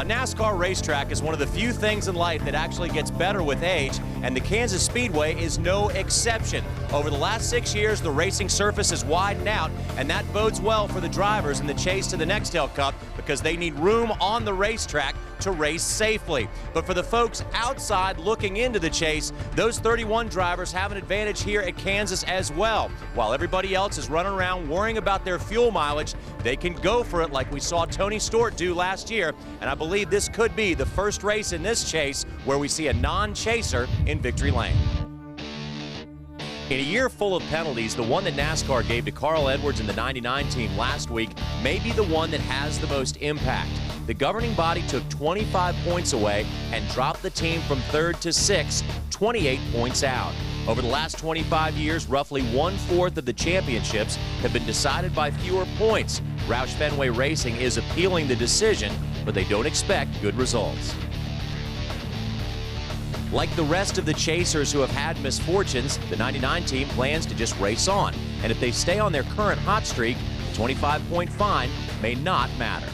A NASCAR racetrack is one of the few things in life that actually gets better with age, and the Kansas Speedway is no exception. Over the last 6 years, the racing surface has widened out, and that bodes well for the drivers in the chase to the Nextel Cup because they need room on the racetrack to race safely. But for the folks outside looking into the chase, those 31 drivers have an advantage here at Kansas as well. While everybody else is running around worrying about their fuel mileage, they can go for it like we saw Tony Stewart do last year, and I believe this could be the first race in this chase where we see a non-chaser in victory lane. In a year full of penalties, the one that NASCAR gave to Carl Edwards and the '99 team last week may be the one that has the most impact. The governing body took 25 points away and dropped the team from 3rd to 6th, 28 points out. Over the last 25 years, roughly 1/4 of the championships have been decided by fewer points. Roush Fenway Racing is appealing the decision, but they don't expect good results. Like the rest of the chasers who have had misfortunes, the '99 team plans to just race on. And if they stay on their current hot streak, the 25-point fine may not matter.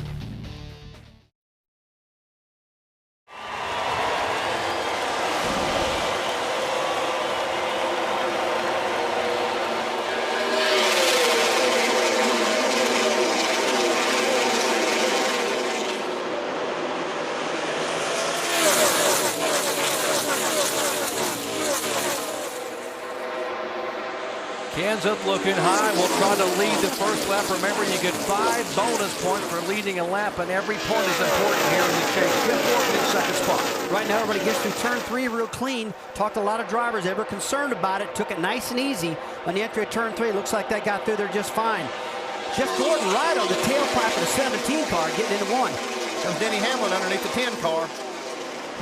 Kansas looking high, will try to lead the first lap. Remember, you get 5 bonus points for leading a lap, and every point is important here in the chase. Jeff Gordon in second spot. Right now, everybody gets through turn 3 real clean. Talked to a lot of drivers. They were concerned about it. Took it nice and easy on the entry of turn 3. Looks like that got through there just fine. Jeff Gordon right on the tailpipe of the 17 car, getting into 1. Comes Denny Hamlin underneath the 10 car.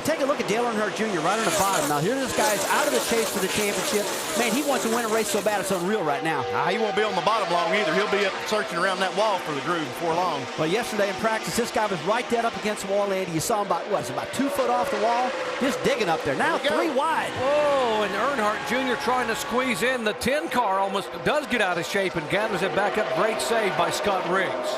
Take a look at Dale Earnhardt Jr. right on the bottom. Now, here this guy's out of the chase for the championship. Man, he wants to win a race so bad it's unreal right now. He won't be on the bottom long either. He'll be up searching around that wall for the groove before long. Well, yesterday in practice, this guy was right dead up against the wall, Andy. You saw him about 2 foot off the wall, just digging up there. Now 3 wide. Whoa, and Earnhardt Jr. trying to squeeze in. The 10 car almost does get out of shape and gathers it back up. Great save by Scott Riggs.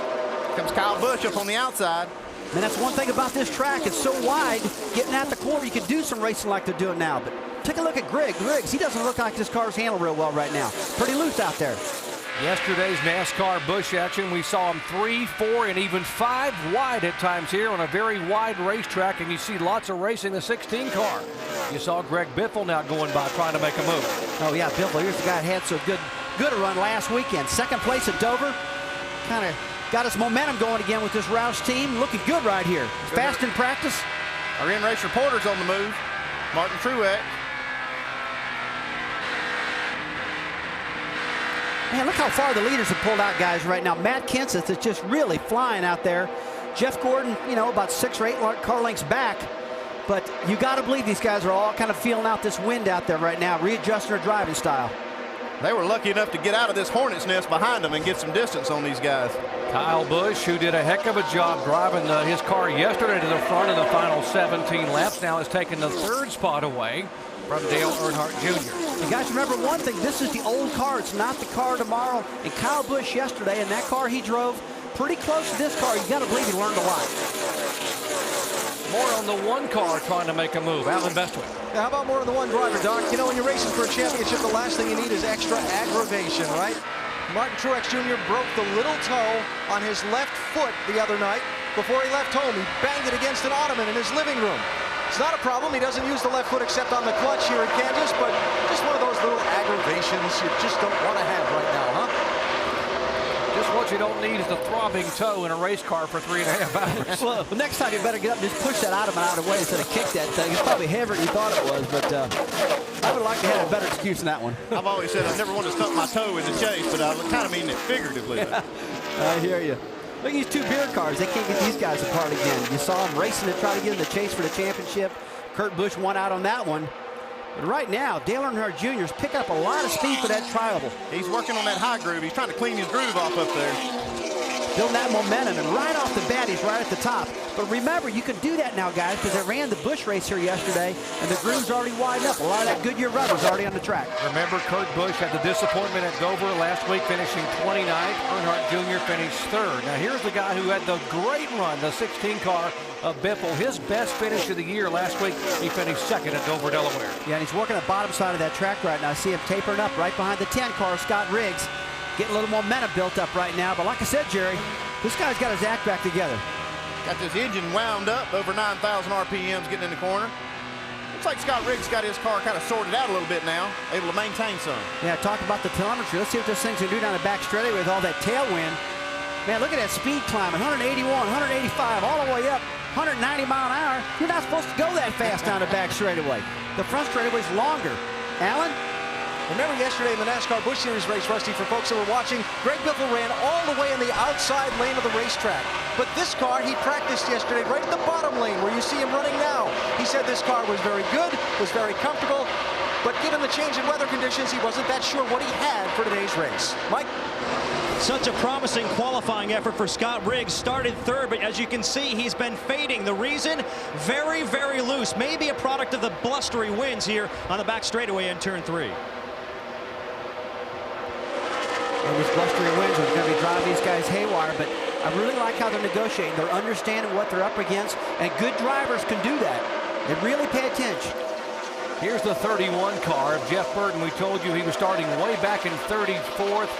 Comes Kyle Busch up on the outside. And that's one thing about this track. It's so wide, getting at the corner, you can do some racing like they're doing now. But take a look at Griggs. He doesn't look like this car's handled real well right now. Pretty loose out there. Yesterday's NASCAR Busch action, we saw him 3, 4, and even 5 wide at times here on a very wide racetrack, and you see lots of racing the 16 car. You saw Greg Biffle now going by trying to make a move. Oh, yeah, Biffle. Here's the guy that had so good a run last weekend. Second place at Dover. Kind of got his momentum going again with this Roush team. Looking good right here. Fast in practice. Our in-race reporter's on the move. Martin Truex. Man, look how far the leaders have pulled out, guys, right now. Matt Kenseth is just really flying out there. Jeff Gordon, about 6 or 8 car lengths back. But you got to believe these guys are all kind of feeling out this wind out there right now, readjusting their driving style. They were lucky enough to get out of this hornet's nest behind them and get some distance on these guys. Kyle Busch, who did a heck of a job driving his car yesterday to the front of the final 17 laps, now has taken the 3rd spot away from Dale Earnhardt Jr. You guys remember one thing, this is the old car, it's not the car tomorrow. And Kyle Busch yesterday, in that car he drove pretty close to this car, you got to believe he learned a lot. More on the 1 car trying to make a move. Alan Bestwick. Now, how about more on the 1 driver, Doc? When you're racing for a championship, the last thing you need is extra aggravation, right? Martin Truex Jr. broke the little toe on his left foot the other night. Before he left home, he banged it against an ottoman in his living room. It's not a problem. He doesn't use the left foot except on the clutch here in Kansas, but just one of those little aggravations you just don't want to have right now, huh? Just what you don't need is the throbbing toe in a race car for 3.5 hours. Well, next time you better get up and just push that ottoman out of the way instead of kick that thing. It's probably heavier than you thought it was, but I would like to have a better excuse than that one. I've always said I never want to stump my toe in the chase, but I kind of mean it figuratively. Yeah, I hear you. Look at these 2 beer cars. They can't get these guys apart again. You saw them racing to try to get in the chase for the championship. Kurt Busch won out on that one. But right now, Dale Earnhardt Jr. is picking up a lot of speed for that tri-oval. He's working on that high groove. He's trying to clean his groove off up there. building that momentum, and right off the bat, he's right at the top. But remember, you can do that now, guys, because they ran the Busch race here yesterday, and the groove's already widened up. A lot of that Goodyear rubber's already on the track. Remember, Kurt Busch had the disappointment at Dover last week, finishing 29th. Earnhardt Jr. finished 3rd. Now, here's the guy who had the great run, the 16 car of Biffle. His best finish of the year last week. He finished 2nd at Dover, Delaware. Yeah, and he's working the bottom side of that track right now. See him tapering up right behind the 10 car, Scott Riggs. Getting a little momentum built up right now. But like I said, Jerry, this guy's got his act back together. Got this engine wound up, over 9,000 RPMs getting in the corner. Looks like Scott Riggs got his car kind of sorted out a little bit now, able to maintain some. Yeah, talk about the telemetry. Let's see what this thing's going to do down the back straightaway with all that tailwind. Man, look at that speed climb, 181, 185, all the way up, 190 mile an hour. You're not supposed to go that fast down the back straightaway. The front straightaway's longer. Alan? Remember yesterday in the NASCAR Busch Series race, Rusty, for folks that were watching, Greg Biffle ran all the way in the outside lane of the racetrack. But this car, he practiced yesterday right in the bottom lane where you see him running now. He said this car was very good, was very comfortable, but given the change in weather conditions, he wasn't that sure what he had for today's race. Mike? Such a promising qualifying effort for Scott Riggs. Started 3rd, but as you can see, he's been fading. The reason? Very, very loose. Maybe a product of the blustery winds here on the back straightaway in turn 3. And these blustery winds are going to be driving these guys haywire, but I really like how they're negotiating. They're understanding what they're up against, and good drivers can do that. They really pay attention. Here's the 31 car of Jeff Burton. We told you he was starting way back in 34th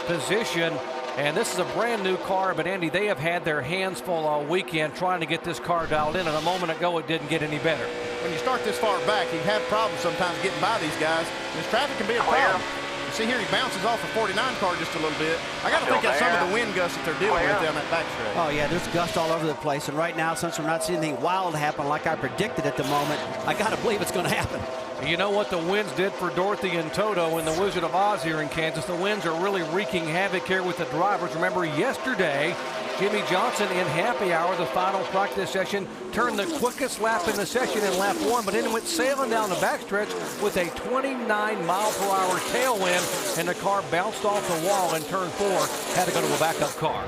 position, and this is a brand new car, but Andy, they have had their hands full all weekend trying to get this car dialed in, and a moment ago it didn't get any better. When you start this far back, you have problems sometimes getting by these guys. This traffic can be a problem. You see here he bounces off the 49 car just a little bit. I got to think that's some of the wind gusts that they're dealing with down that back stretch. Oh, yeah, there's gusts all over the place. And right now, since we're not seeing anything wild happen like I predicted at the moment, I got to believe it's going to happen. You know what the winds did for Dorothy and Toto and the Wizard of Oz here in Kansas? The winds are really wreaking havoc here with the drivers. Remember, yesterday, Jimmy Johnson in happy hour, the final practice session, turned the quickest lap in the session in lap 1, but then went sailing down the backstretch with a 29-mile-per-hour tailwind, and the car bounced off the wall in turn 4, had to go to a backup car.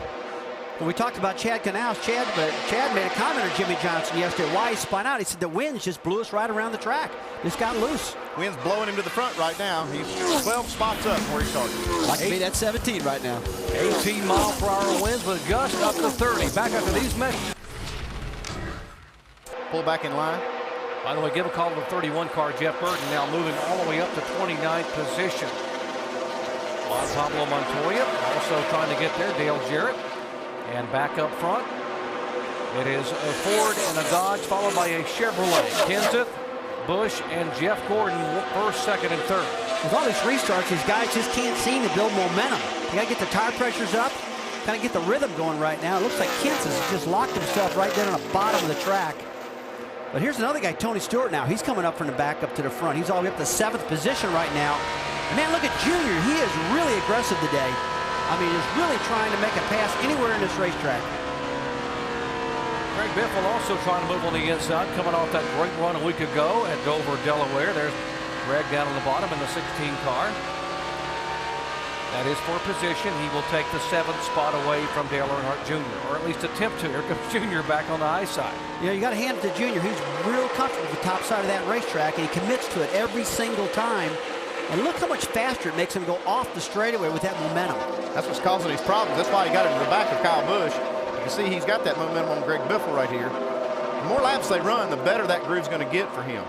When we talked about Chad Canals, Chad made a comment on Jimmy Johnson yesterday. Why he spun out? He said the winds just blew us right around the track. Just got loose. Wind's blowing him to the front right now. He's 12 spots up where he started. Like to be at 17 right now. 18-mile-per-hour winds with gusts up to 30. Back after these messages. Pull back in line. By the way, give a call to the 31 car, Jeff Burton, now moving all the way up to 29th position. Juan Pablo Montoya also trying to get there. Dale Jarrett. And back up front, it is a Ford and a Dodge, followed by a Chevrolet. Kenseth, Busch, and Jeff Gordon, 1st, 2nd, and 3rd. With all these restarts, these guys just can't seem to build momentum. You got to get the tire pressures up, kind of get the rhythm going right now. It looks like Kenseth has just locked himself right there on the bottom of the track. But here's another guy, Tony Stewart now. He's coming up from the back up to the front. He's all the way up to 7th position right now. And man, look at Junior. He is really aggressive today. I mean, he's really trying to make a pass anywhere in this racetrack. Greg Biffle also trying to move on the inside, coming off that great run a week ago at Dover, Delaware. There's Greg down on the bottom in the 16 car. That is for position. He will take the 7th spot away from Dale Earnhardt Jr., or at least attempt to. Here comes Junior back on the high side. Yeah, you got to hand it to Junior. He's real comfortable with the top side of that racetrack, and he commits to it every single time. And look how much faster it makes him go off the straightaway with that momentum. That's what's causing these problems. That's why he got into the back of Kyle Busch. You can see he's got that momentum on Greg Biffle right here. The more laps they run, the better that groove's going to get for him.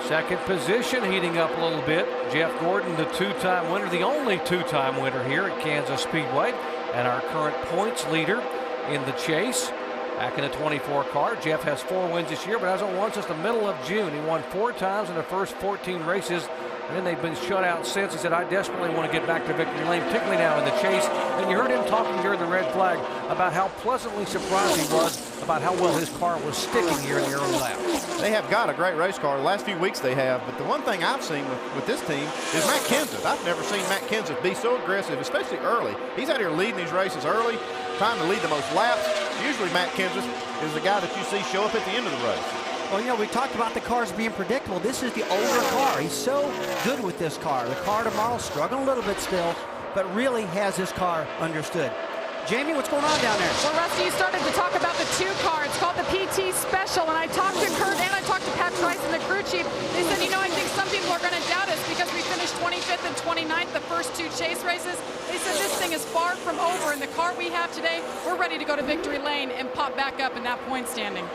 2nd position, heating up a little bit. Jeff Gordon, the 2-time winner, the only 2-time winner here at Kansas Speedway, and our current points leader in the chase. Back in the 24 car, Jeff has 4 wins this year, but hasn't won since the middle of June. He won 4 times in the first 14 races, and then they've been shut out since. He said, I desperately want to get back to victory lane, particularly now in the chase. And you heard him talking during the red flag about how pleasantly surprised he was about how well his car was sticking here in the early laps. They have got a great race car. The last few weeks they have, but the one thing I've seen with this team is Matt Kenseth. I've never seen Matt Kenseth be so aggressive, especially early. He's out here leading these races early, trying to lead the most laps. Usually Matt Kenseth is the guy that you see show up at the end of the race. Well, you know, we talked about the cars being predictable. This is the older car. He's so good with this car. The car tomorrow struggling a little bit still, but really has this car understood. Jamie, what's going on down there? Well, Rusty, you started to talk about the 2 car. It's called the PT Special, and I talked to Kurt and I talked to Pat Trice and the crew chief. They said, you know, I think some people are going to doubt us because we finished 25th and 29th the first 2 chase races. They said this thing is far from over, and the car we have today, we're ready to go to victory lane and pop back up in that point standing.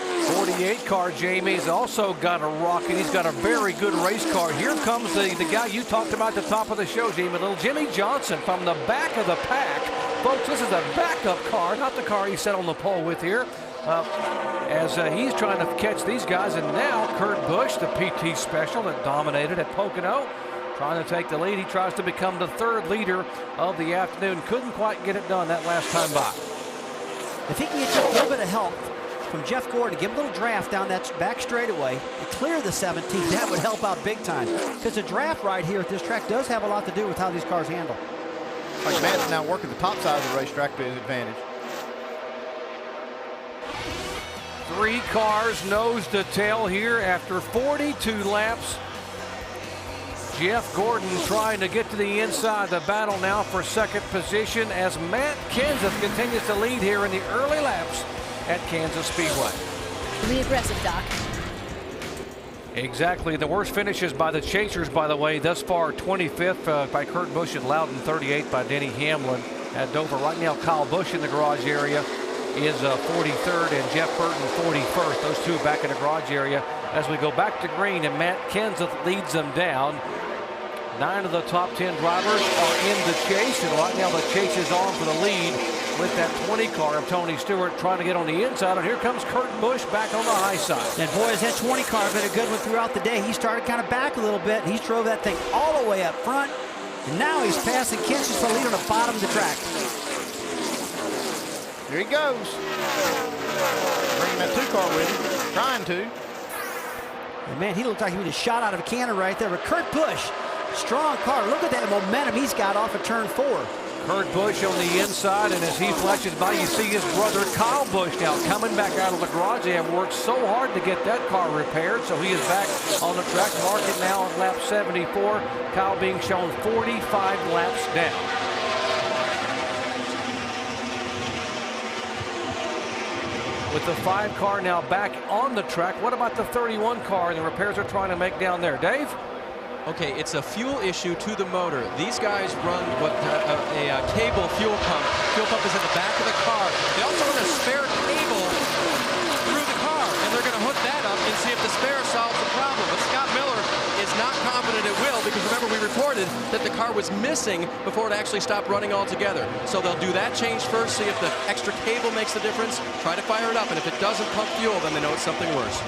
48 car, Jamie's also got a rocket. He's got a very good race car. Here comes the guy you talked about at the top of the show, Jamie, little Jimmy Johnson from the back of the pack. Folks, this is a backup car, not the car he set on the pole with here. As he's trying to catch these guys, and now Kurt Busch, the PT Special that dominated at Pocono, trying to take the lead. He tries to become the 3rd leader of the afternoon. Couldn't quite get it done that last time by. If he can get just a little bit of help from Jeff Gordon, give him a little draft down that back straightaway to clear the 17th, that would help out big time. Because the draft right here at this track does have a lot to do with how these cars handle. Like Matt's now working the top side of the racetrack to his advantage. 3 cars nose to tail here after 42 laps. Jeff Gordon trying to get to the inside. The battle now for 2nd position as Matt Kenseth continues to lead here in the early laps at Kansas Speedway. Be aggressive, Doc. Exactly. The worst finishes by the chasers, by the way, thus far. 25th by Kurt Busch at Loudon, 38th by Denny Hamlin at Dover. Right now, Kyle Busch in the garage area is 43rd, and Jeff Burton 41st. Those 2 back in the garage area as we go back to green, and Matt Kenseth leads them down. 9 of the top 10 drivers are in the chase, and right now the chase is on for the lead with that 20 car of Tony Stewart trying to get on the inside. And here comes Kurt Busch back on the high side. And boy, has that 20 car been a good one throughout the day. He started kind of back a little bit. He drove that thing all the way up front. And now he's passing Kenseth for the lead on the bottom of the track. Here he goes. Bringing that 2 car with him. Trying to. And man, he looked like he was shot out of a cannon right there. But Kurt Busch, strong car. Look at that momentum he's got off of turn 4. Kurt Busch on the inside, and as he flashes by, you see his brother Kyle Busch now coming back out of the garage. They have worked so hard to get that car repaired, so he is back on the track. Market now at lap 74. Kyle being shown 45 laps down. With the 5 car now back on the track, what about the 31 car and the repairs they're trying to make down there? Dave? Okay, it's a fuel issue to the motor. These guys run what a cable fuel pump. Fuel pump is in the back of the car. They also run a spare cable through the car, and they're going to hook that up and see if the spare solves the problem. But Scott Miller is not confident it will, because remember we reported that the car was missing before it actually stopped running altogether. So they'll do that change first, see if the extra cable makes the difference, try to fire it up, and if it doesn't pump fuel, then they know it's something worse.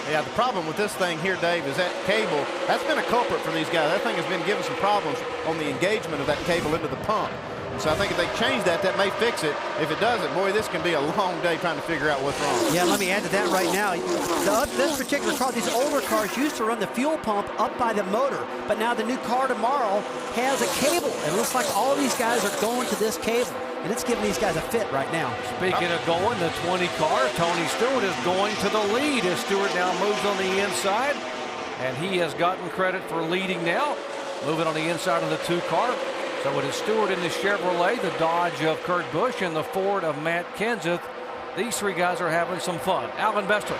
Yeah, the problem with this thing here, Dave, is that cable, that's been a culprit for these guys. That thing has been giving some problems on the engagement of that cable into the pump. And so I think if they change that, that may fix it. If it doesn't, boy, this can be a long day trying to figure out what's wrong. Yeah, let me add to that right now. This particular car, these older cars used to run the fuel pump up by the motor, but now the new car tomorrow has a cable. It looks like all these guys are going to this cable, and it's giving these guys a fit right now. Speaking of going, the 20 car, Tony Stewart is going to the lead as Stewart now moves on the inside, and he has gotten credit for leading now, moving on the inside of the 2 car. So it is Stewart in the Chevrolet, the Dodge of Kurt Busch, and the Ford of Matt Kenseth. These 3 guys are having some fun. Alvin Bester.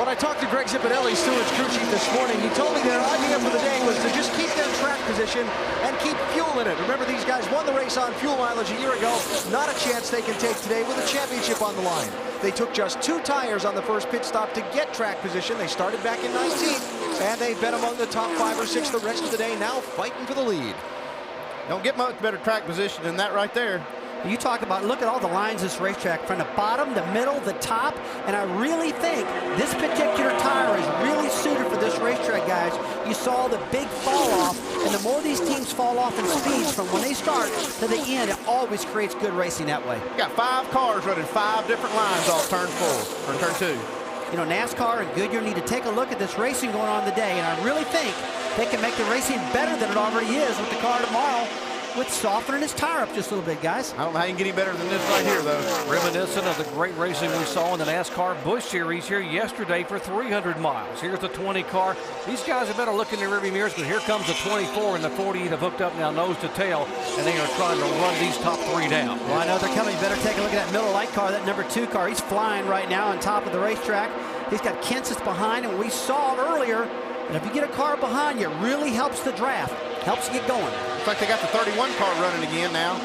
When I talked to Greg Zipadelli, Stewart's crew chief, this morning, he told me their idea for the day was to just keep their track position and keep fuel in it. Remember, these guys won the race on fuel mileage a year ago. Not a chance they can take today with a championship on the line. They took just 2 tires on the first pit stop to get track position. They started back in 19th, and they've been among the top 5 or 6 the rest of the day, now fighting for the lead. Don't get much better track position than that right there. You talk about, look at all the lines this racetrack, from the bottom, the middle, the top, and I really think this particular tire is really suited for this racetrack, guys. You saw the big fall off, and the more these teams fall off in speeds from when they start to the end, it always creates good racing that way. You got 5 cars running 5 different lines off turn 4 or turn 2. You know, NASCAR and Goodyear need to take a look at this racing going on today, and I really think they can make the racing better than it already is with the car tomorrow. with softening his tire up just a little bit, guys. I don't know how you can get any better than this right here, though. Reminiscent of the great racing we saw in the NASCAR Busch Series here yesterday for 300 miles. Here's the 20 car. These guys have better look in their rearview mirrors, but here comes the 24 and the 48 have hooked up now nose to tail, and they are trying to run these top three down. Well, I know they're coming. You better take a look at that Miller Lite car, that number 2 car. He's flying right now on top of the racetrack. He's got Kenseth behind, and we saw earlier that if you get a car behind you, it really helps the draft, helps you get going. Looks like they got the 31 car running again now.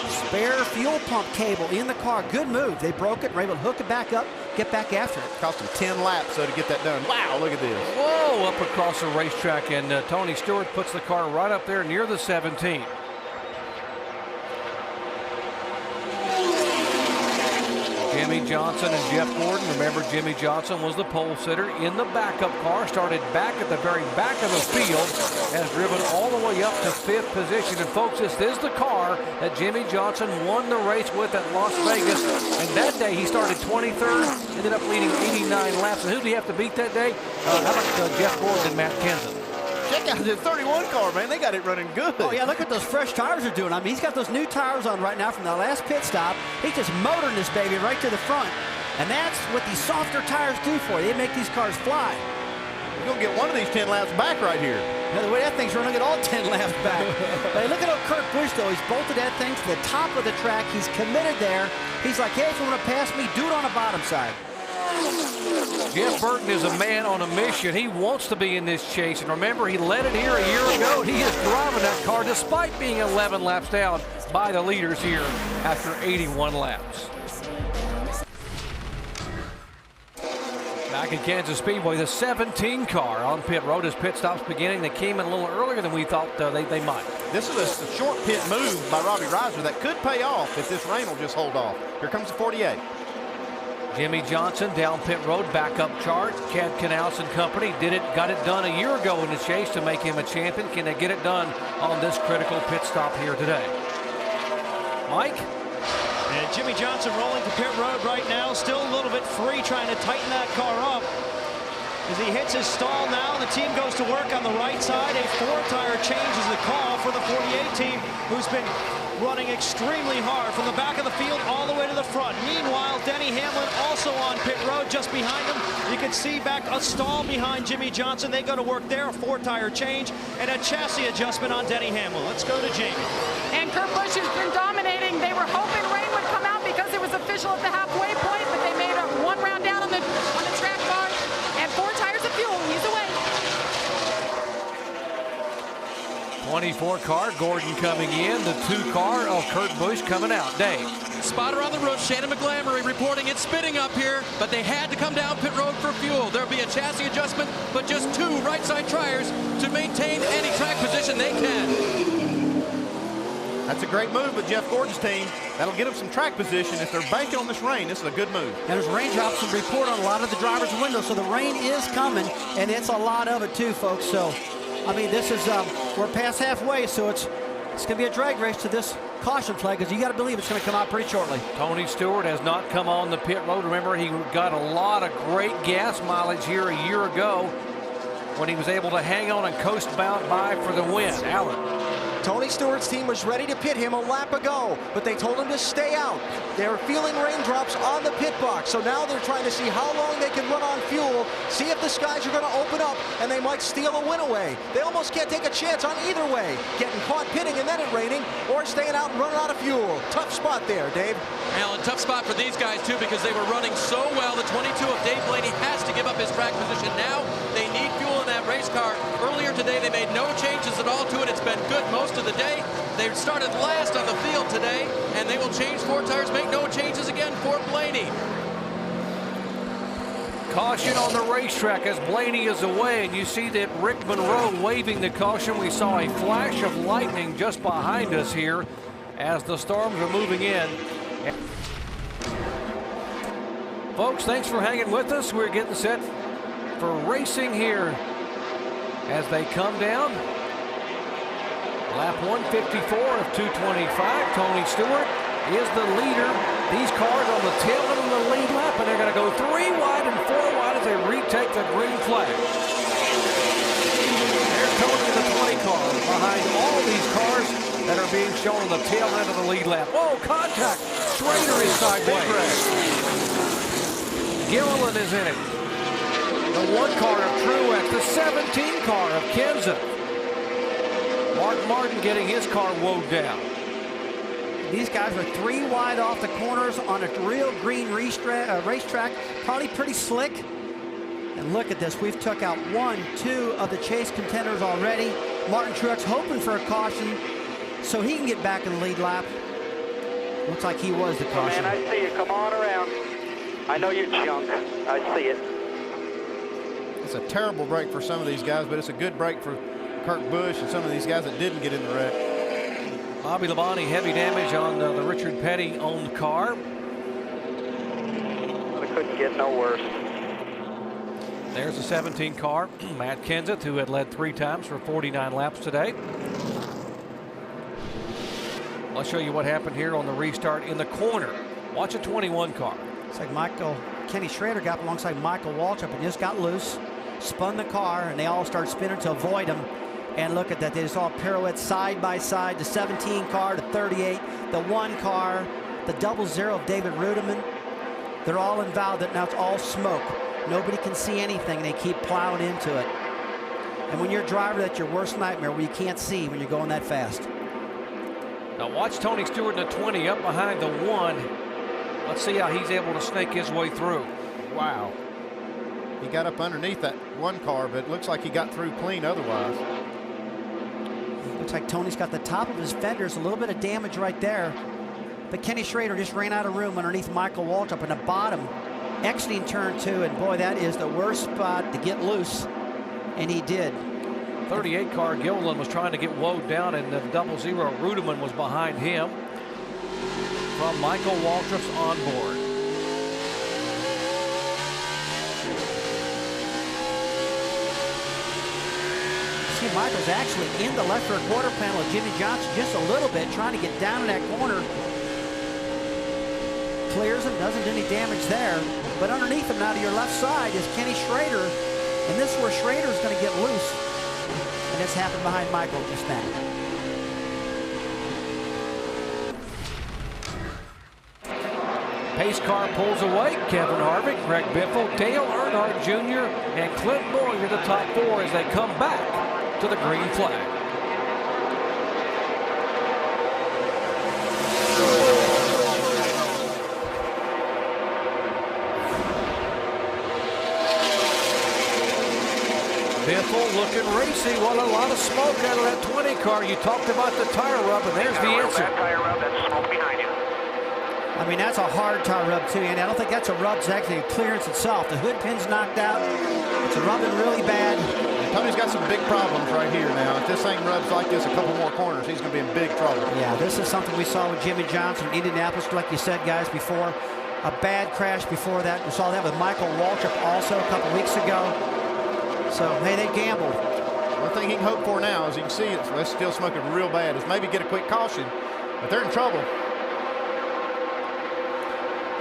Spare fuel pump cable in the car. Good move. They broke it, were able to hook it back up, get back after it. Cost them 10 laps, so to get that done. Wow, look at this. Whoa, up across the racetrack, and Tony Stewart puts the car right up there near the 17. Jimmy Johnson and Jeff Gordon. Remember, Jimmy Johnson was the pole sitter in the backup car. Started back at the very back of the field. Has driven all the way up to 5th position. And folks, this is the car that Jimmy Johnson won the race with at Las Vegas. And that day he started 23rd. Ended up leading 89 laps. And who did he have to beat that day? How about Jeff Gordon and Matt Kenseth? Check out the 31 car, man. They got it running good. Oh, yeah, look at those fresh tires they're doing. I mean, he's got those new tires on right now from the last pit stop. He's just motoring this baby right to the front. And that's what these softer tires do for you. They make these cars fly. You're going to get one of these 10 laps back right here. Now, the way that thing's running, get all 10 laps back. Hey, look at old Kurt Busch, though. He's bolted that thing to the top of the track. He's committed there. He's like, hey, if you want to pass me, do it on the bottom side. Jeff Burton is a man on a mission. He wants to be in this chase. And remember, he led it here a year ago. He is driving that car despite being 11 laps down by the leaders here after 81 laps. Back at Kansas Speedway, the 17 car on pit road as pit stops beginning. They came in a little earlier than we thought they might. This is a short pit move by Robbie Reiser that could pay off if this rain will just hold off. Here comes the 48. Jimmy Johnson down pit road, backup chart. Chad Knaus and company got it done a year ago in the chase to make him a champion. Can they get it done on this critical pit stop here today? Mike? And Jimmy Johnson rolling to pit road right now, still a little bit free, trying to tighten that car up. As he hits his stall now, the team goes to work on the right side. A 4-tire change is the call for the 48 team, who's been running extremely hard from the back of the field all the way to the front. Meanwhile, Denny Hamlin also on pit road just behind him. You can see back a stall behind Jimmy Johnson. They go to work there, a 4-tire change and a chassis adjustment on Denny Hamlin. Let's go to Jamie. And Kurt Busch has been dominating. They were hoping rain would come out because it was official at the halfway point, but they made a 1 round down on the track car and 4 tires of fuel. He's away. 24 car, Gordon coming in. The 2 car of Kurt Busch coming out. Dave. Spotter on the roof, Shannon McGlamory reporting it's spitting up here, but they had to come down pit road for fuel. There'll be a chassis adjustment, but just 2 right side tires to maintain any track position they can. That's a great move with Jeff Gordon's team. That'll get them some track position. If they're banking on this rain, this is a good move. And there's raindrops to report on a lot of the drivers' windows, so the rain is coming, and it's a lot of it too, folks. So, I mean, this is, we're past halfway, so it's going to be a drag race to this caution flag, because you got to believe it's going to come out pretty shortly. Tony Stewart has not come on the pit road. Remember, he got a lot of great gas mileage here a year ago when he was able to hang on and coast by for the win. Alan. Tony Stewart's team was ready to pit him a lap ago, but they told him to stay out. They were feeling raindrops on the pit box, so now they're trying to see how long they can run on fuel, see if the skies are going to open up, and they might steal a win away. They almost can't take a chance on either way, getting caught pitting and then it raining, or staying out and running out of fuel. Tough spot there, Dave. Alan, tough spot for these guys, too, because they were running so well. The 22 of Dave Blaney has to give up his track position now. They need fuel in that race car. Earlier today, they made no changes at all to it. It's been good most of the day. They started last on the field today, and they will change 4 tires, make no changes again for Blaney. Caution on the racetrack as Blaney is away, and you see that Rick Monroe waving the caution. We saw a flash of lightning just behind us here as the storms are moving in. Folks, thanks for hanging with us. We're getting set for racing here as they come down. Lap 154 of 225. Tony Stewart is the leader. These cars on the tail end of the lead lap, and they're going to go 3 wide and 4 wide as they retake the green flag. There's Tony in the 20 car behind all these cars. that are being shown on the tail end of the lead lap. Whoa, contact. Schrader is sideways. Gilliland is in it. The 1 car of Truex, the 17 car of Kenseth. Mark Martin getting his car woed down. These guys were 3 wide off the corners on a real green racetrack. Probably pretty slick. And look at this. We've took out 1, 2 of the chase contenders already. Martin Truex hoping for a caution so he can get back in the lead lap. Looks like he was the caution. Man, I see you. Come on around. I know you're junk. I see it. It's a terrible break for some of these guys, but it's a good break for Kurt Busch and some of these guys that didn't get in the wreck. Bobby Labonte, heavy damage on the Richard Petty owned car. It couldn't get no worse. There's the 17 car, Matt Kenseth, who had led 3 times for 49 laps today. I'll show you what happened here on the restart in the corner. Watch a 21 car. It's like Kenny Schrader got alongside Michael Waltrip and just got loose, spun the car, and they all start spinning to avoid him. And look at that, they just all pirouette side by side. The 17 car, the 38, the 1 car, the 00 of David Rudiman. They're all involved. Now it's all smoke. Nobody can see anything. They keep plowing into it. And when you're a driver, that's your worst nightmare, where you can't see when you're going that fast. Now watch Tony Stewart in the 20 up behind the 1. Let's see how he's able to snake his way through. Wow. He got up underneath that 1 car, but it looks like he got through clean otherwise. Looks like Tony's got the top of his fenders, a little bit of damage right there. But Kenny Schrader just ran out of room underneath Michael Waltrip in the bottom, exiting turn 2, and boy, that is the worst spot to get loose, and he did. 38 car Gilliland was trying to get woed down, and the 00 Rudiman was behind him from Michael Waltrip's onboard. See, Michael's actually in the left rear quarter panel of Jimmy Johnson just a little bit, trying to get down in that corner. Clears him, doesn't do any damage there. But underneath him now to your left side is Kenny Schrader. And this is where Schrader's going to get loose. And this happened behind Michael just now. Pace car pulls away. Kevin Harvick, Greg Biffle, Dale Earnhardt Jr., and Clint Bowyer, the top 4 as they come back to the green flag. Biffle looking racy. Well, a lot of smoke out of that 20 car. You talked about the tire rub, and there's the answer. Tire rub, that's smoke behind you. I mean, that's a hard tire rub, too, and I don't think that's a rub. It's actually clearance itself. The hood pin's knocked out. It's rubbing really bad. Tony's got some big problems right here now. If this thing rubs like this a couple more corners, he's going to be in big trouble. Yeah, this is something we saw with Jimmy Johnson in Indianapolis, like you said, guys, before. A bad crash before that. We saw that with Michael Waltrip also a couple weeks ago. So, hey, they gambled. One thing he can hope for now, as you can see, it's still smoking real bad, is maybe get a quick caution. But they're in trouble.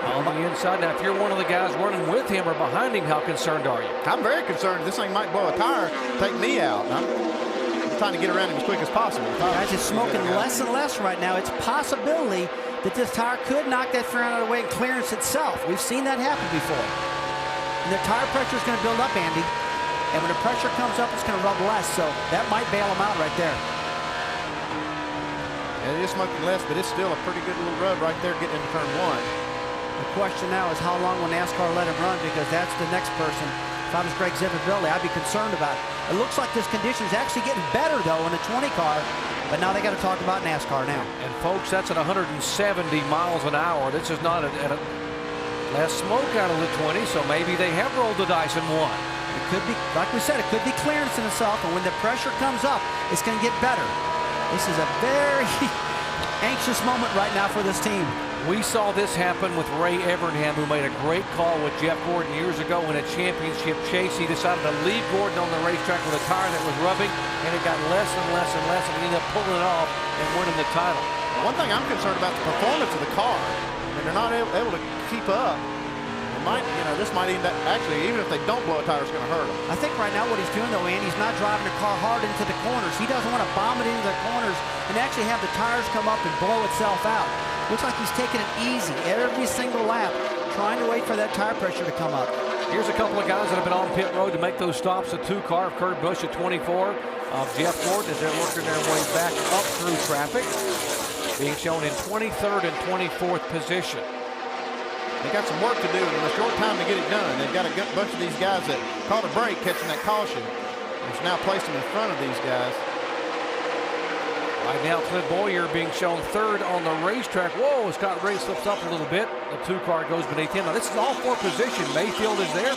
On the inside. Now, if you're one of the guys running with him or behind him, how concerned are you? I'm very concerned. This thing might blow a tire, take me out. I'm trying to get around him as quick as possible. Guys, it's smoking less and less right now. It's a possibility that this tire could knock that front out of the way and clearance itself. We've seen that happen before. And the tire pressure is going to build up, Andy. And when the pressure comes up, it's going to rub less. So that might bail him out right there. Yeah, it is smoking less, but it's still a pretty good little rub right there getting into turn 1. The question now is how long will NASCAR let him run, because that's the next person. If I was Greg Zipabilli, I'd be concerned about it. It looks like this condition is actually getting better, though, in the 20 car. But now they got to talk about NASCAR now. And, folks, that's at 170 miles an hour. This is not less smoke out of the 20, so maybe they have rolled the dice and won. It could be, like we said, it could be clearance in itself, and when the pressure comes up, it's going to get better. This is a very anxious moment right now for this team. We saw this happen with Ray Evernham, who made a great call with Jeff Gordon years ago in a championship chase. He decided to leave Gordon on the racetrack with a tire that was rubbing, and it got less and less and less, and he ended up pulling it off and winning the title. One thing I'm concerned about, the performance of the car. I mean, they're not able to keep up. And might, this might even actually, even if they don't blow a tire, it's going to hurt them. I think right now what he's doing, though, Andy, he's not driving the car hard into the corners. He doesn't want to bomb it into the corners and actually have the tires come up and blow itself out. Looks like he's taking it easy every single lap, trying to wait for that tire pressure to come up. Here's a couple of guys that have been on pit road to make those stops. A 2-car of Kurt Busch at 24. Jeff Gordon as they're working their way back up through traffic, being shown in 23rd and 24th position. They got some work to do in a short time to get it done. They've got a bunch of these guys that caught a break catching that caution. It's now placed them in front of these guys. Right now, Clint Boyer being shown 3rd on the racetrack. Whoa, Scott Riggs slips up a little bit. The 2-car goes beneath him. Now, this is all 4 position. Mayfield is there.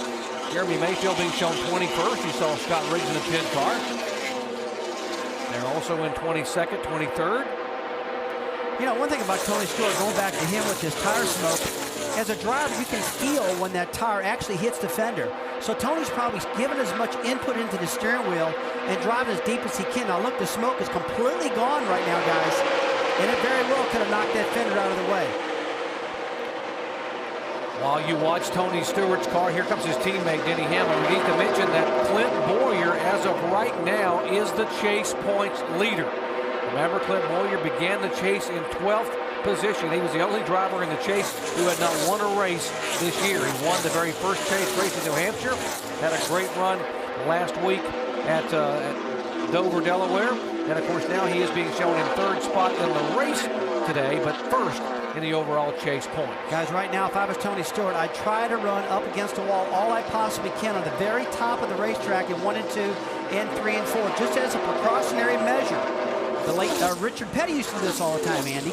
Jeremy Mayfield being shown 21st. You saw Scott Riggs in the 10 car. They're also in 22nd, 23rd. One thing about Tony Stewart, going back to him with his tire smoke, as a driver, you can feel when that tire actually hits the fender. So Tony's probably given as much input into the steering wheel and driving as deep as he can. Now look, the smoke is completely gone right now, guys. And it very well could have knocked that fender out of the way. While you watch Tony Stewart's car, here comes his teammate, Denny Hamlin. We need to mention that Clint Boyer, as of right now, is the chase points leader. Remember, Clint Boyer began the chase in 12th position. He was the only driver in the chase who had not won a race this year. He won the very first chase race in New Hampshire. Had a great run last week at Dover, Delaware. And of course now he is being shown in 3rd spot in the race today, but 1st in the overall chase point. Guys, right now, if I was Tony Stewart, I'd try to run up against the wall all I possibly can on the very top of the racetrack in 1 and 2 and 3 and 4, just as a precautionary measure. The late Richard Petty used to do this all the time, Andy.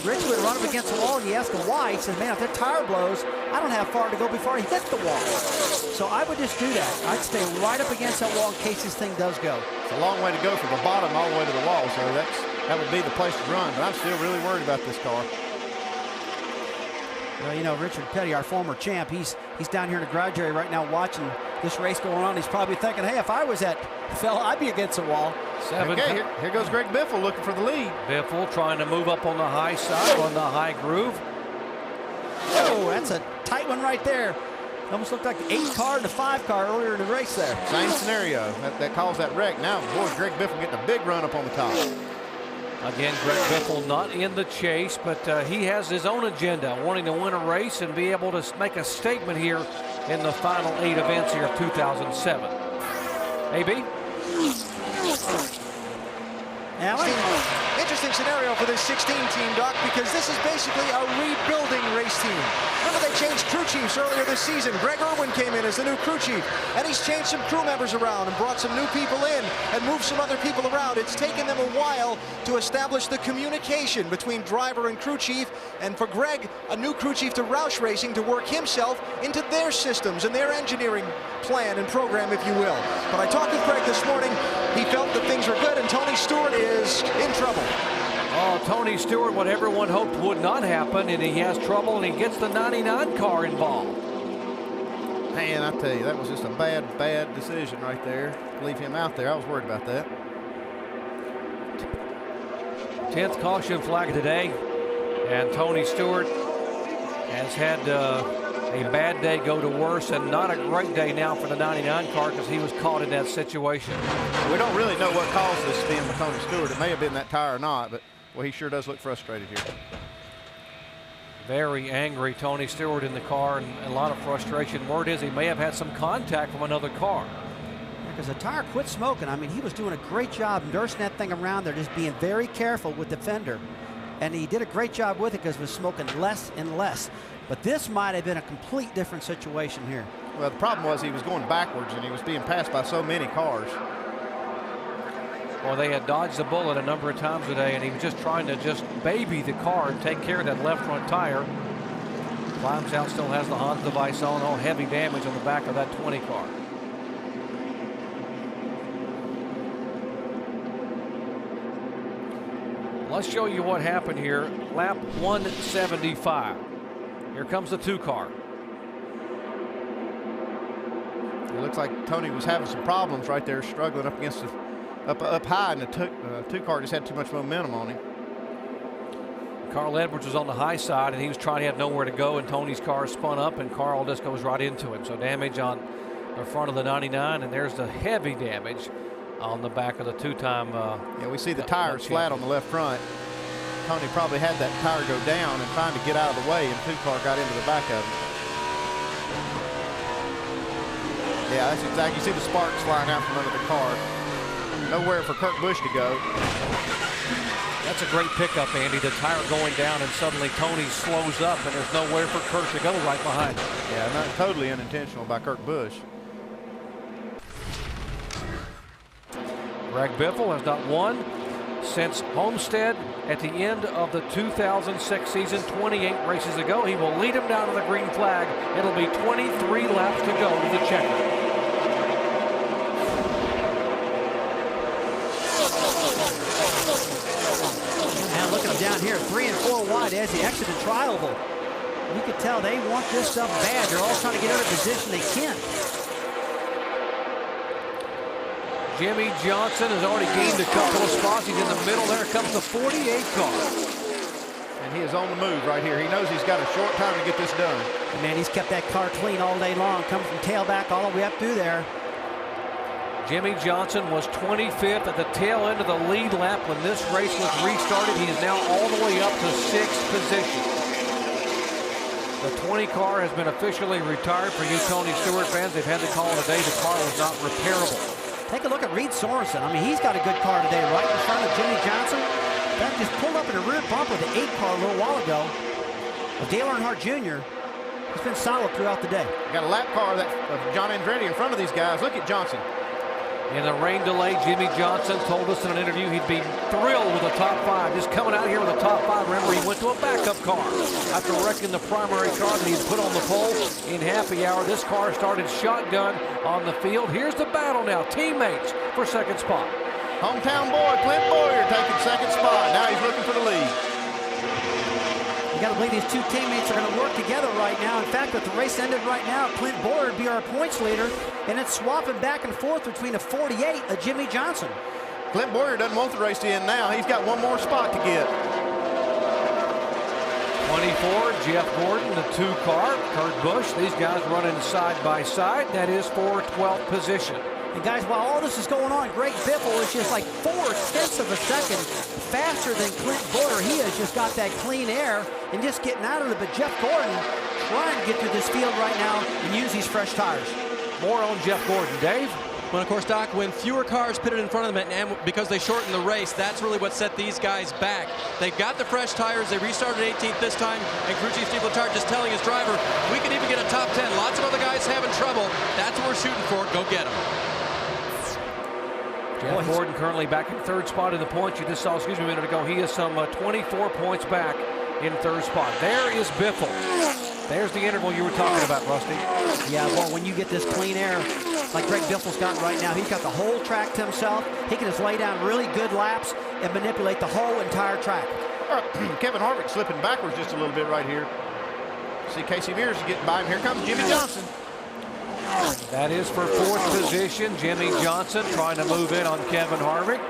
Rich would run up against the wall, and you ask him why. He said, man, if that tire blows, I don't have far to go before I hit the wall. So I would just do that. I'd stay right up against that wall in case this thing does go. It's a long way to go from the bottom all the way to the wall, so that would be the place to run. But I'm still really worried about this car. Well, Richard Petty, our former champ, he's down here in the garage area right now watching this race going on. He's probably thinking, hey, if I was that fella, I'd be against the wall. Okay, here goes Greg Biffle looking for the lead. Biffle trying to move up on the high side, on the high groove. Oh, that's a tight one right there. Almost looked like the 8-car and the 5-car earlier in the race there. Same scenario. That caused that wreck. Now, boy, Greg Biffle getting a big run up on the top. Again, Greg Biffle not in the chase, but he has his own agenda, wanting to win a race and be able to make a statement here in the final 8 events here of 2007. AB? Interesting scenario for this 16 team, Doc, because this is basically a rebuilding race team. Remember, they changed crew chiefs earlier this season. Greg Irwin came in as the new crew chief, and he's changed some crew members around and brought some new people in and moved some other people around. It's taken them a while to establish the communication between driver and crew chief, and for Greg, a new crew chief to Roush Racing, to work himself into their systems and their engineering plan and program, if you will. But I talked with Greg this morning. He felt that things were good, and Tony Stewart is in trouble. Oh, Tony Stewart, what everyone hoped would not happen, and he has trouble, and he gets the 99 car involved. Man, I tell you, that was just a bad decision right there. Leave him out there. I was worried about that. 10th caution flag today, and Tony Stewart has had a bad day go to worse, and not a great day now for the 99 car because he was caught in that situation. We don't really know what caused this spin with Tony Stewart. It may have been that tire or not, but well, he sure does look frustrated here. Very angry Tony Stewart in the car, and a lot of frustration. Word is he may have had some contact from another car. Because the tire quit smoking. I mean, he was doing a great job nursing that thing around there, just being very careful with the fender. And he did a great job with it because it was smoking less and less. But this might have been a complete different situation here. Well, the problem was he was going backwards, and he was being passed by so many cars. Well, they had dodged the bullet a number of times today, and he was just trying to just baby the car and take care of that left front tire. Climbs out, still has the Hans device on. Oh, heavy damage on the back of that 20 car. Let's show you what happened here. Lap 175. Here comes the 2 car. It looks like Tony was having some problems right there, struggling up against the up high, and the 2 car just had too much momentum on him. Carl Edwards was on the high side, and he was trying to have nowhere to go, and Tony's car spun up, and Carl just goes right into him. So damage on the front of the 99, and there's the heavy damage on the back of the two-time. Yeah, we see the tires flat on the left front. Tony probably had that tire go down and trying to get out of the way, and two-car got into the back of him. Yeah, that's exactly. You see the sparks flying out from under the car. Nowhere for Kurt Busch to go. That's a great pickup, Andy. The tire going down, and suddenly Tony slows up, and there's nowhere for Kurt to go right behind him. Yeah, not totally unintentional by Kurt Busch. Greg Biffle has not won since Homestead at the end of the 2006 season, 28 races ago. He will lead him down to the green flag. It'll be 23 laps to go to the checker. Now look at him down here, 3 and 4 wide as he exited Trioval. You can tell they want this stuff bad. They're all trying to get out of position they can. Jimmy Johnson has already gained a couple of spots. He's in the middle. There comes the 48 car. And he is on the move right here. He knows he's got a short time to get this done. And man, he's kept that car clean all day long, coming from tailback all the way up through there. Jimmy Johnson was 25th at the tail end of the lead lap when this race was restarted. He is now all the way up to 6th position. The 20 car has been officially retired for you Tony Stewart fans. They've had to call it a day. The car was not repairable. Take a look at Reed Sorensen. I mean, he's got a good car today, right in front of Jimmy Johnson. That just pulled up in a rear bump with the 8 car a little while ago. Well, Dale Earnhardt Jr. has been solid throughout the day. Got a lap car of John Andretti in front of these guys. Look at Johnson. In the rain delay, Jimmy Johnson told us in an interview he'd be thrilled with the top 5. Just coming out here with a top 5. Remember, he went to a backup car after wrecking the primary car that he'd put on the pole in happy hour. This car started shotgun on the field. Here's the battle now. Teammates for second spot. Hometown boy, Clint Boyer, taking second spot. Now he's looking for the lead. You got to believe these two teammates are going to work together right now. In fact, if the race ended right now, Clint Boyer would be our points leader, and it's swapping back and forth between a 48 and Jimmy Johnson. Clint Boyer doesn't want the race to end now. He's got one more spot to get. 24, Jeff Gordon, the 2 car, Kurt Busch. These guys running side by side. That is for 12th position. And guys, while all this is going on, Greg Biffle is just like 4/10 of a second faster than Clint Boyer. He has just got that clean air and just getting out of it. But Jeff Gordon trying to get through this field right now and use these fresh tires. More on Jeff Gordon. Dave? Well, of course, Doc, when fewer cars pitted in front of them, and because they shortened the race, that's really what set these guys back. They've got the fresh tires. They restarted 18th this time, and crew chief Steve Letarte just telling his driver, we could even get a top 10. Lots of other guys having trouble. That's what we're shooting for. Go get them. Jeff Gordon currently back in 3rd spot in the points. You just saw, a minute ago, he is some 24 points back in 3rd spot. There is Biffle. There's the interval you were talking about, Rusty. Yeah, well, when you get this clean air, like Greg Biffle's got right now, he's got the whole track to himself. He can just lay down really good laps and manipulate the whole entire track. Kevin Harvick slipping backwards just a little bit right here. See Casey Mears is getting by him. Here comes Jimmy Johnson. That is for 4th position. Jimmy Johnson trying to move in on Kevin Harvick.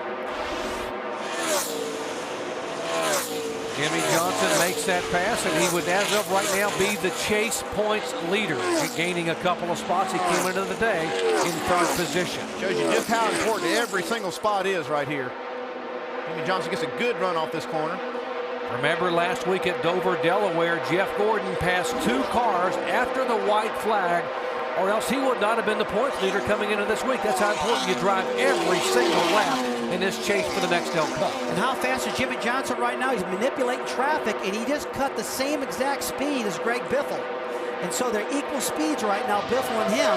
Jimmy Johnson makes that pass, and he would, as of right now, be the chase points leader, gaining a couple of spots. He came into the day in 3rd position. Shows you just how important every single spot is right here. Jimmy Johnson gets a good run off this corner. Remember last week at Dover, Delaware, Jeff Gordon passed 2 cars after the white flag, or else he would not have been the points leader coming into this week. That's how important you drive every single lap in this chase for the Nextel Cup. And how fast is Jimmy Johnson right now? He's manipulating traffic, and he just cut the same exact speed as Greg Biffle. And so they're equal speeds right now, Biffle and him.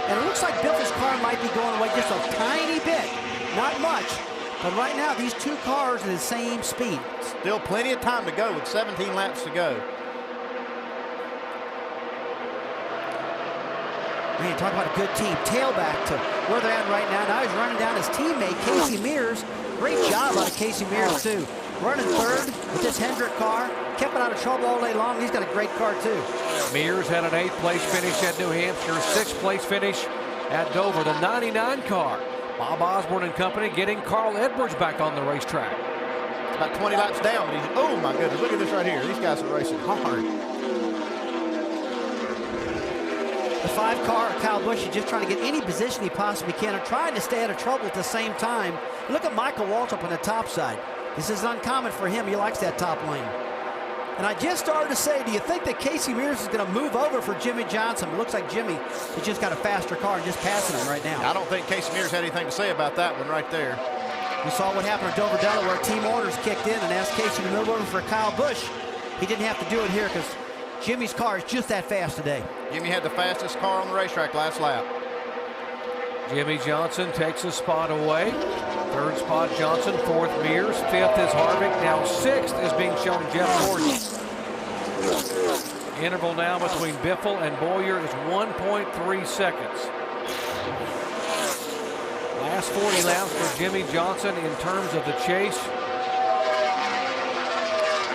And it looks like Biffle's car might be going away just a tiny bit. Not much. But right now, these 2 cars are the same speed. Still plenty of time to go with 17 laps to go. Man, talk about a good team. Tailback to where they're at right now. Now he's running down his teammate, Casey Mears. Great job out of Casey Mears, too. Running 3rd with this Hendrick car. Kept it out of trouble all day long. He's got a great car, too. Mears had an 8th place finish at New Hampshire, 6th place finish at Dover. The 99 car. Bob Osborne and company getting Carl Edwards back on the racetrack. It's about 20 laps down, but he's, oh my goodness, look at this right here. These guys are racing hard. The 5-car, Kyle Busch, is just trying to get any position he possibly can and trying to stay out of trouble at the same time. Look at Michael Waltrip on the top side. This is uncommon for him. He likes that top lane. And I just started to say, do you think that Casey Mears is going to move over for Jimmy Johnson? It looks like Jimmy has just got a faster car and just passing him right now. I don't think Casey Mears had anything to say about that one right there. We saw what happened at Dover, Delaware. Team orders kicked in and asked Casey to move over for Kyle Busch. He didn't have to do it here because Jimmy's car is just that fast today. Jimmy had the fastest car on the racetrack last lap. Jimmy Johnson takes a spot away. Third spot Johnson, fourth Mears, fifth is Harvick. Now sixth is being shown Jeff Gordon. Interval now between Biffle and Bowyer is 1.3 seconds. Last 40 laps for Jimmy Johnson in terms of the chase.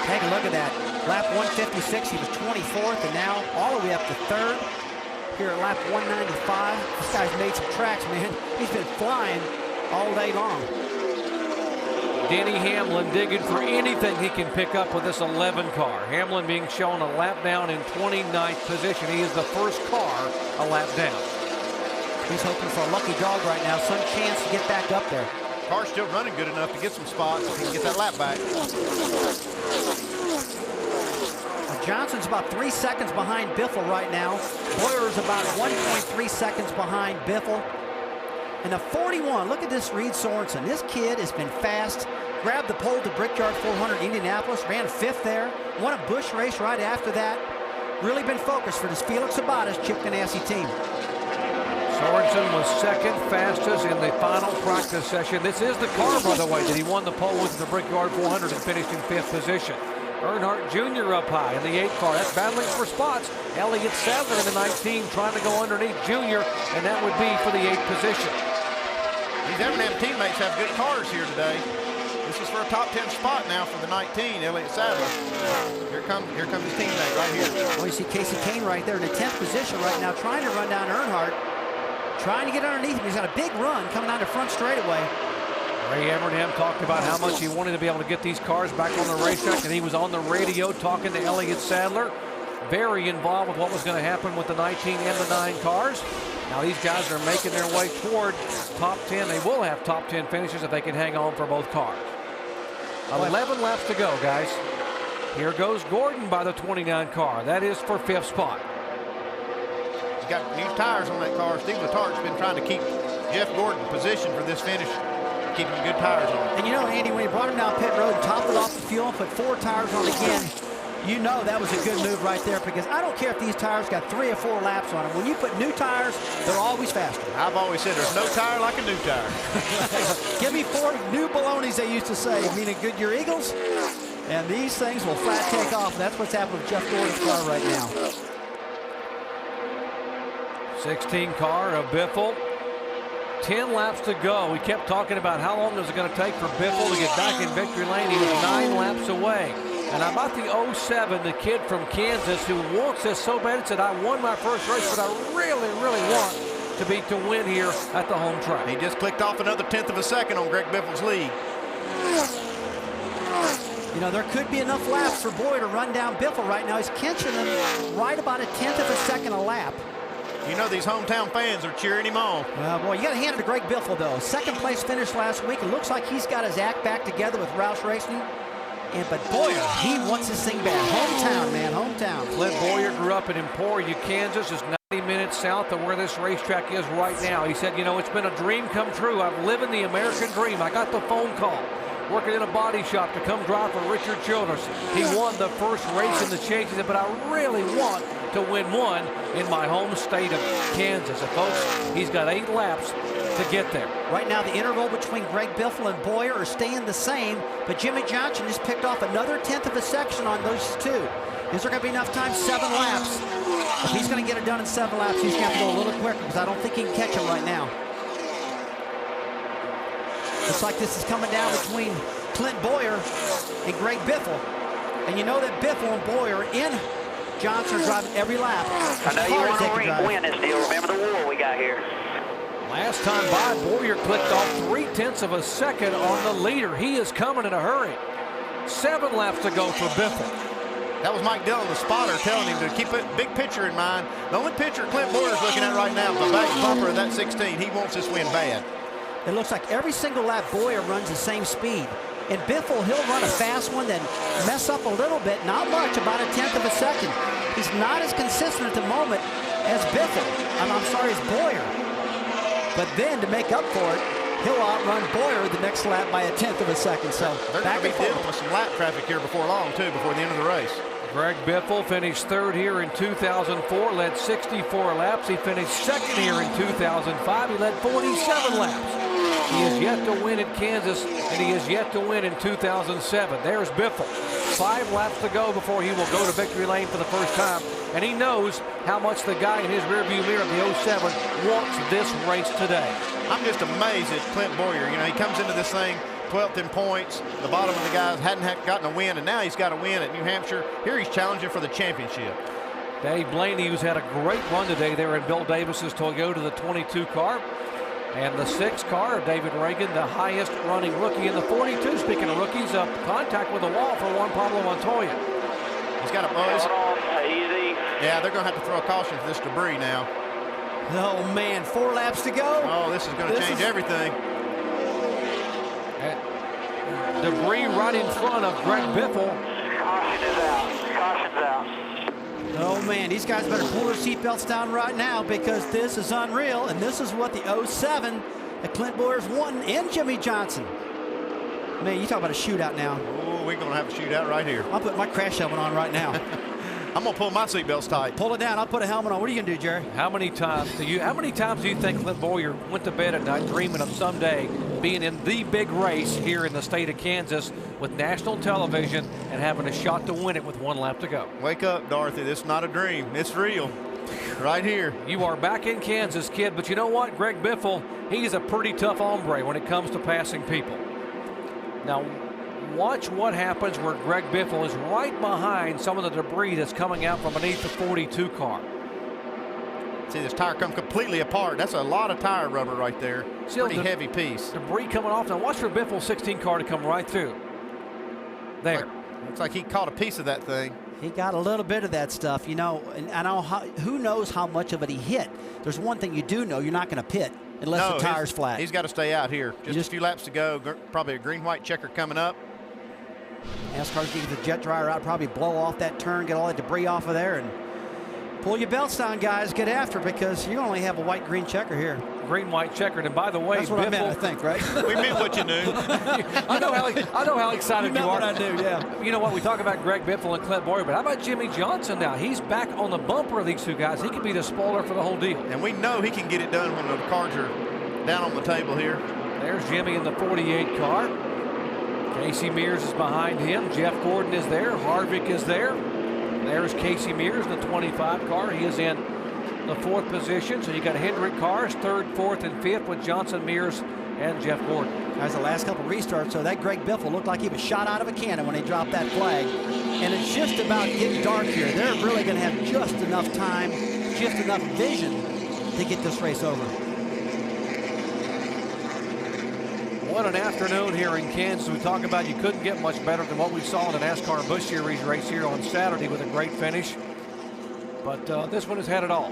Take a look at that. Lap 156, he was 24th, and now all the way up to third. Here at lap 195, this guy's made some tracks, man. He's been flying all day long. Denny Hamlin digging for anything he can pick up with this 11 car. Hamlin being shown a lap down in 29th position. He is the first car a lap down. He's hoping for a lucky dog right now, some chance to get back up there. Car's still running good enough to get some spots if he can get that lap back. Johnson's about 3 seconds behind Biffle right now. Boyer's about 1.3 seconds behind Biffle. And the 41, look at this Reed Sorensen. This kid has been fast. Grabbed the pole to Brickyard 400 Indianapolis, ran fifth there. Won a Busch race right after that. Really been focused for this Felix Sabates Chip Ganassi team. Sorensen was second fastest in the final practice session. This is the car, by the way, that he won the pole with the Brickyard 400 and finished in fifth position. Earnhardt Jr. up high in the 8 car. That's battling for spots. Elliott Sadler in the 19 trying to go underneath Jr., and that would be for the 8th position. These Evernham teammates have good cars here today. This is for a top 10 spot now for the 19, Elliott Sadler. Here comes his teammate right here. Well, you see Casey Kane right there in the 10th position right now, trying to run down Earnhardt. Trying to get underneath him. He's got a big run coming down the front straightaway. Ray Evernham talked about how much he wanted to be able to get these cars back on the racetrack, and he was on the radio talking to Elliott Sadler. Very involved with what was going to happen with the 19 and the 9 cars. Now these guys are making their way toward top 10. They will have top 10 finishes if they can hang on for both cars. 11 laps to go, guys. Here goes Gordon by the 29 car. That is for 5th spot. He's got new tires on that car. Steve Letart's been trying to keep Jeff Gordon positioned for this finish. Keeping good tires on. And you know, Andy, when he brought him down pit road and topped it off the fuel and put 4 tires on again, you know that was a good move right there, because I don't care if these tires got 3 or 4 laps on them. When you put new tires, they're always faster. I've always said there's no tire like a new tire. Give me 4 new balonies, they used to say, meaning Goodyear Eagles. And these things will flat take off. That's what's happening with Jeff Gordon's car right now. 16 car of Biffle. 10 laps to go. We kept talking about how long it was going to take for Biffle to get back in victory lane. He was 9 laps away. And how about the 07, the kid from Kansas who wants this so bad and said, I won my first race, but I really, really want to win here at the home track. He just clicked off another 1/10 of a second on Greg Biffle's lead. You know, there could be enough laps for Boyer to run down Biffle right now. He's catching him right about 1/10 of a second a lap. You know these hometown fans are cheering him on. Well, boy, you got to hand it to Greg Biffle, though. Second place finish last week. It looks like he's got his act back together with Roush Racing. But Boyer, he wants this thing back. Hometown, man, hometown. Clint Boyer grew up in Emporia, Kansas. Is 90 minutes south of where this racetrack is right now. He said, you know, it's been a dream come true. I'm living the American dream. I got the phone call working in a body shop to come drive for Richard Childress. He won the first race in the chase. He said, but I really want to win one in my home state of Kansas. And folks, he's got 8 laps to get there. Right now, the interval between Greg Biffle and Boyer are staying the same, but Jimmy Johnson just picked off another 1/10 of a section on those 2. Is there going to be enough time? 7 laps. If he's going to get it done in 7 laps, he's going to have to go a little quicker, because I don't think he can catch him right now. Looks like this is coming down between Clint Boyer and Greg Biffle. And you know that Biffle and Boyer in Johnson are driving every lap. I know you want to win this deal. Remember the war we got here. Last time by, Boyer clicked off 0.3 of a second on the leader. He is coming in a hurry. 7 laps to go for Biffle. That was Mike Dillon, the spotter, telling him to keep a big picture in mind. The only picture Clint Boyer's looking at right now is the back bumper of that 16. He wants this win bad. It looks like every single lap Boyer runs the same speed. And Biffle, he'll run a fast one, then mess up a little bit, not much, about 1/10 of a second. He's not as consistent at the moment as Biffle. I'm sorry, as Boyer. But then to make up for it, he'll outrun Boyer the next lap by 1/10 of a second. So they're going to be dealing with some lap traffic here before long, too, before the end of the race. Greg Biffle finished 3rd here in 2004, led 64 laps. He finished 2nd here in 2005. He led 47 laps. He is yet to win at Kansas, and he is yet to win in 2007. There's Biffle. 5 laps to go before he will go to victory lane for the first time. And he knows how much the guy in his rearview mirror of the 07 wants this race today. I'm just amazed at Clint Boyer. You know, he comes into this thing 12th in points. The bottom of the guys hadn't gotten a win, and now he's got a win at New Hampshire. Here he's challenging for the championship. Dave Blaney, who's had a great run today there in Bill Davis's Toyota, the 22 car. And the 6 car of David Reagan, the highest running rookie in the 42. Speaking of rookies, contact with the wall for Juan Pablo Montoya. He's got a easy. Yeah, they're going to have to throw a caution for this debris now. Oh, man, 4 laps to go. Oh, this is going to change everything. Debris right in front of Greg Biffle. Caution is out. Caution's out. Oh, man, these guys better pull their seatbelts down right now because this is unreal, and this is what the 07 that Clint Boyer's won in Jimmy Johnson. Man, you talk about a shootout now. Oh, we're going to have a shootout right here. I'll put my crash helmet on right now. I'm going to pull my seatbelts tight. Pull it down. I'll put a helmet on. What are you going to do, Jerry? How many times do you think Clint Boyer went to bed at night dreaming of someday being in the big race here in the state of Kansas with national television and having a shot to win it with 1 lap to go? Wake up, Dorothy. This is not a dream. It's real. Right here. You are back in Kansas, kid, but you know what? Greg Biffle, he's a pretty tough hombre when it comes to passing people. Now, watch what happens where Greg Biffle is right behind some of the debris that's coming out from beneath the 42 car. See this tire come completely apart. That's a lot of tire rubber right there. Pretty heavy piece. Debris coming off. Now watch for Biffle's 16 car to come right through. There. Looks like he caught a piece of that thing. He got a little bit of that stuff, you know, and I know who knows how much of it he hit. There's one thing you do know, you're not going to pit unless the tire's flat. He's got to stay out here. Just a few laps to go. Probably a green-white checker coming up. NASCAR's getting the jet dryer out, probably blow off that turn, get all that debris off of there, and pull your belts down, guys. Get after, because you only have a white-green checker here. Green-white checkered, and by the way, that's what I meant, I think, right? We meant what you knew. I know how excited you are. What I do, yeah. You know what? We talk about Greg Biffle and Clint Boyer, but how about Jimmy Johnson now? He's back on the bumper of these 2 guys. He could be the spoiler for the whole deal. And we know he can get it done when the cards are down on the table here. There's Jimmy in the 48 car. Casey Mears is behind him. Jeff Gordon is there. Harvick is there. There's Casey Mears in the 25 car. He is in the 4th position. So you got Hendrick cars, 3rd, 4th, and 5th with Johnson, Mears, and Jeff Gordon. Guys, the last couple restarts, so that Greg Biffle looked like he was shot out of a cannon when he dropped that flag. And it's just about getting dark here. They're really going to have just enough time, just enough vision to get this race over. What an afternoon here in Kansas. We talk about you couldn't get much better than what we saw in the NASCAR Busch Series race here on Saturday with a great finish. But this one has had it all.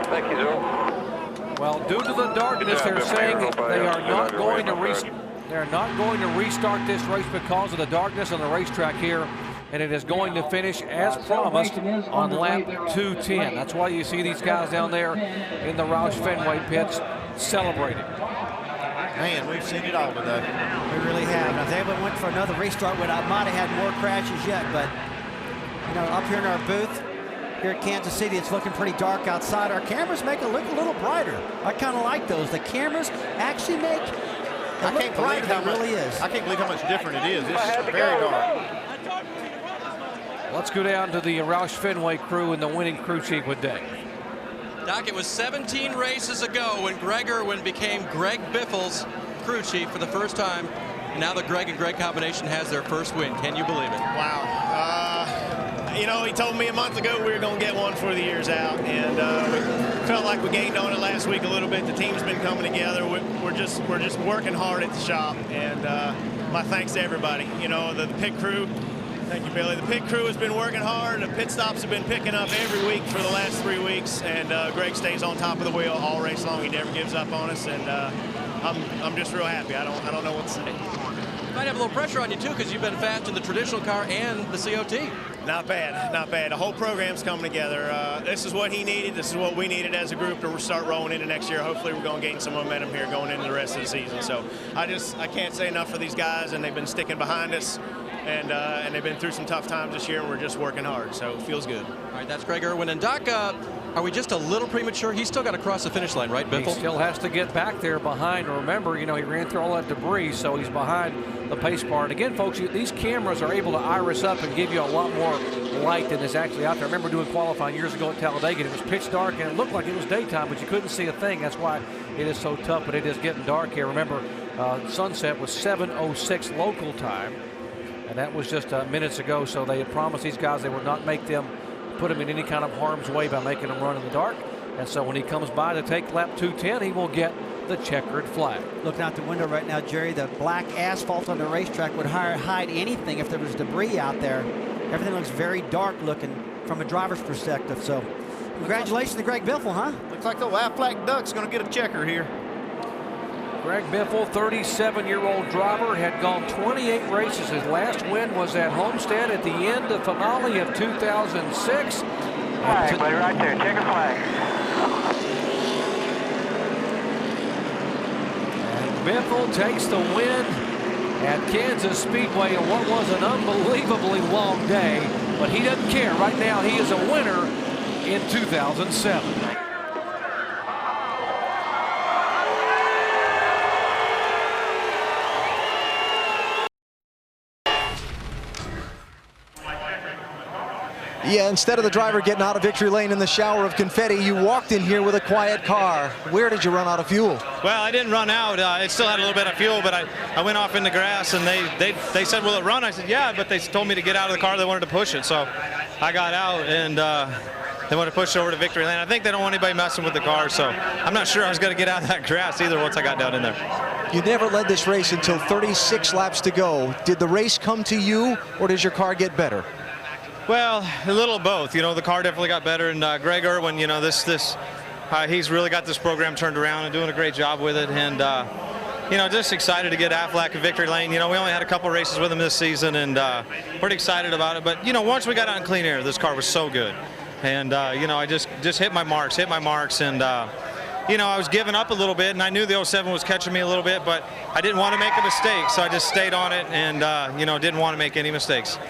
Thank you, sir. Well, due to the darkness, they're saying they are not going to restart this race because of the darkness on the racetrack here. And it is going to finish as promised on lap 210. That's why you see these guys down there in the Roush Fenway pits celebrating. Man, we've seen it all today. We really have. Now, if they ever went for another restart, we might have had more crashes yet. But, you know, up here in our booth, here at Kansas City, it's looking pretty dark outside. Our cameras make it look a little brighter. I kind of like those. The cameras actually make it look brighter than it really is. I can't believe how much different it is. It's very dark. Let's go down to the Roush Fenway crew and the winning crew chief with Dave. Doc, it was 17 races ago when Greg Irwin became Greg Biffle's crew chief for the first time. And now the Greg and Greg combination has their first win. Can you believe it? Wow. You know, he told me a month ago we were going to get one for the year's out. And felt like we gained on it last week a little bit. The team's been coming together. We're just working hard at the shop, and my thanks to everybody. You know, the pit crew. Thank you, Billy. The pit crew has been working hard. The pit stops have been picking up every week for the last 3 weeks, and Greg stays on top of the wheel all race long. He never gives up on us, and I'm just real happy. I don't know what to say. You might have a little pressure on you too, because you've been fast in the traditional car and the COT. Not bad, not bad. The whole program's coming together. This is what he needed. This is what we needed as a group to start rolling into next year. Hopefully, we're going to gain some momentum here going into the rest of the season. So I can't say enough for these guys, and they've been sticking behind us, and they've been through some tough times this year, and we're just working hard. So it feels good. All right, that's Greg Irwin. And Doc, are we just a little premature? He's still got to cross the finish line, right, Biffle? He still has to get back there behind. Remember, you know, he ran through all that debris, so he's behind the pace car. And again, folks, these cameras are able to iris up and give you a lot more light than is actually out there. I remember doing qualifying years ago at Talladega. It was pitch dark, and it looked like it was daytime, but you couldn't see a thing. That's why it is so tough, but it is getting dark here. Remember, sunset was 7:06 local time, and that was just minutes ago, so they had promised these guys they would not make them put them in any kind of harm's way by making them run in the dark. And so when he comes by to take lap 210, he will get the checkered flag. Looking out the window right now, Jerry, the black asphalt on the racetrack would hide anything if there was debris out there. Everything looks very dark looking from a driver's perspective. So congratulations to Greg Biffle, huh? Looks like the LifeLock Duck's going to get a checker here. Greg Biffle, 37-year-old driver, had gone 28 races. His last win was at Homestead at the end of finale of 2006. All right, buddy, right there. Checker flag. And Biffle takes the win at Kansas Speedway in what was an unbelievably long day, but he doesn't care. Right now, he is a winner in 2007. Yeah, instead of the driver getting out of victory lane in the shower of confetti, you walked in here with a quiet car. Where did you run out of fuel? Well, I didn't run out. It still had a little bit of fuel, but I went off in the grass, and they said, will it run? I said, yeah, but they told me to get out of the car. They wanted to push it, so I got out, and they wanted to push it over to victory lane. I think they don't want anybody messing with the car, so I'm not sure I was going to get out of that grass either once I got down in there. You never led this race until 36 laps to go. Did the race come to you, or does your car get better? Well, a little of both. You know, the car definitely got better, and Greg Irwin, you know, he's really got this program turned around and doing a great job with it, and you know, just excited to get Aflac in victory lane. You know, we only had a couple races with him this season, and pretty excited about it. But you know, once we got out in clean air, this car was so good, and you know, I just hit my marks, and you know, I was giving up a little bit, and I knew the 07 was catching me a little bit, but I didn't want to make a mistake, so I just stayed on it, and you know, didn't want to make any mistakes.